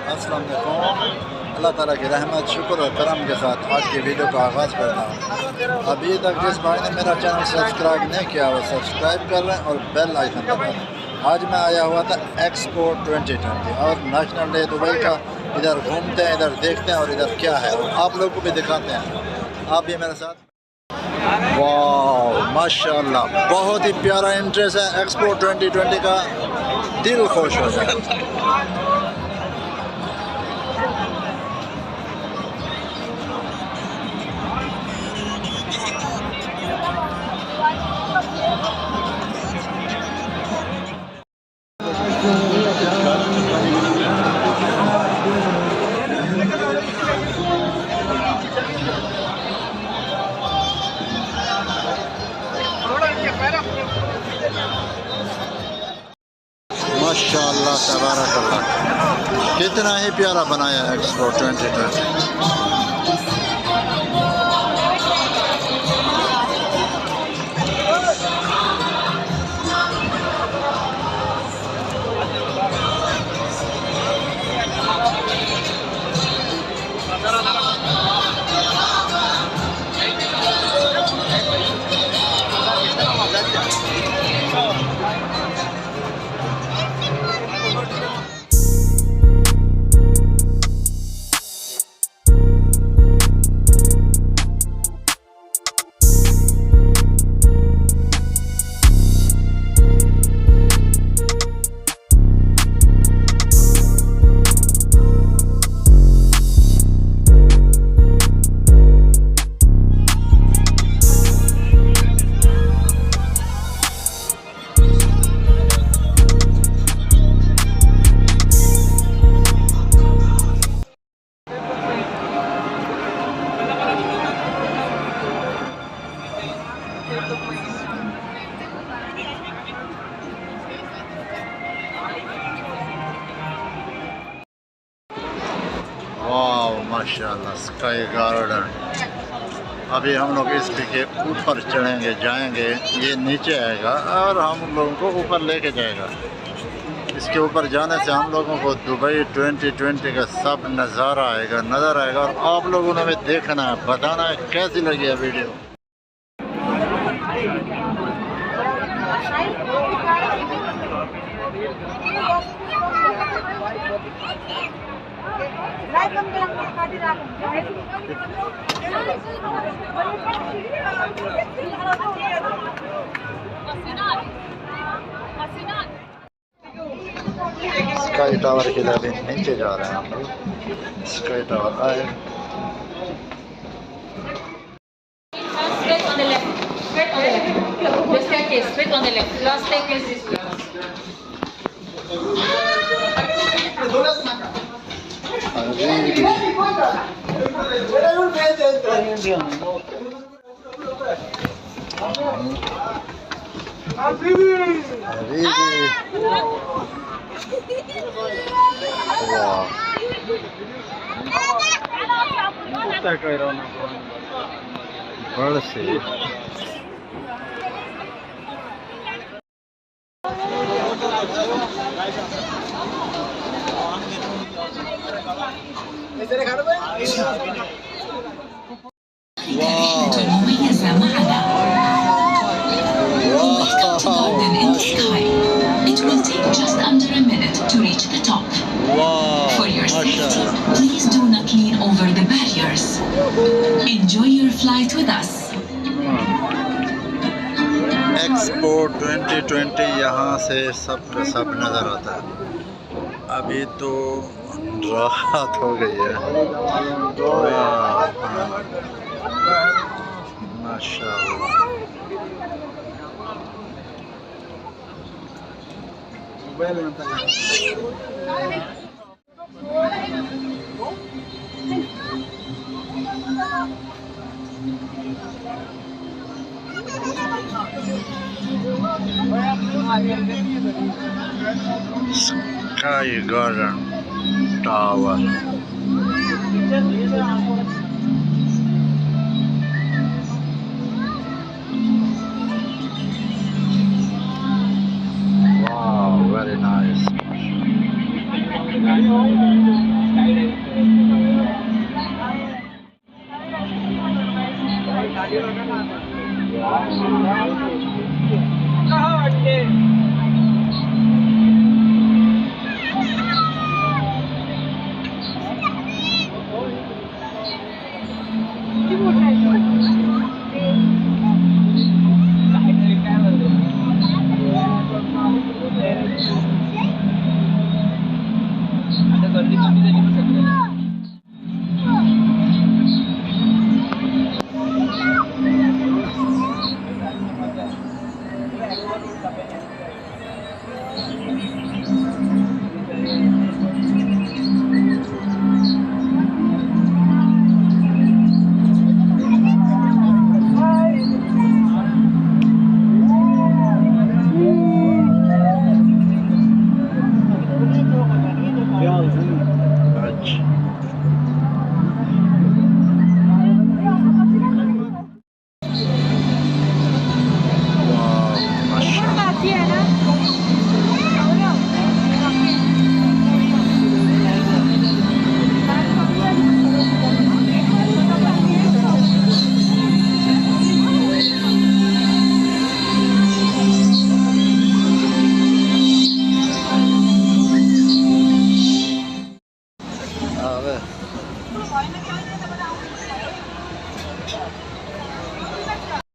السلام علیکم. اللہ تعالیٰ کی رحمت شکر اور کرم کے ساتھ آج کی ویڈیو کا آغاز کرتا ہوں. ابھی تک جس بھائی نے میرا چینل سبسکرائب نہیں کیا وہ سبسکرائب کر لیں اور بیل آئیکن دبا دیں. آج میں آیا ہوا تھا ایکسپو 2020 اور نیشنل ڈے دبئی کا. ادھر گھومتے ہیں, ادھر دیکھتے ہیں اور ادھر کیا ہے اور آپ لوگوں کو بھی دکھاتے ہیں. آپ بھی میرے ساتھ. واو ماشاءاللہ بہت ہی پیارا انٹریس ہے ایکسپو 2020 کا. دل خوش ہو جائے. माशाअल्लाह तबारक अल्लाह कितना ही प्यारा बनाया है एक्सपो 2020. واو ماشاءاللہ سگائ گارڈن. ابھی ہم لوگ اس کے اوپر چڑھیں گے, جائیں گے. یہ نیچے آئے گا اور ہم لوگوں کو اوپر لے کے جائے گا. اس کے اوپر جانے سے ہم لوگوں کو دبئی 2020 کا سب نظارہ آئے گا, نظر آئے گا. اور آپ لوگوں نے بھی دیکھنا ہے, بتانا ہے کیسی لگی ہے ویڈیو. سگائ ٹاور کے لیے ابھی نیچے جا رہے ہیں ہم لوگ. سگائ ٹاور آئے. بڑھ سے Garden in the sky. It will take just under a minute to reach the top. For your safety, please do not lean over the barriers. Enjoy your flight with us. Expo 2020 یہاں سے سب کا سب نظر آتا ہے. ابھی تو رات ہو گئی ہے. ماشاءاللہ سگائ گارڈن ٹاور واو ویری نائس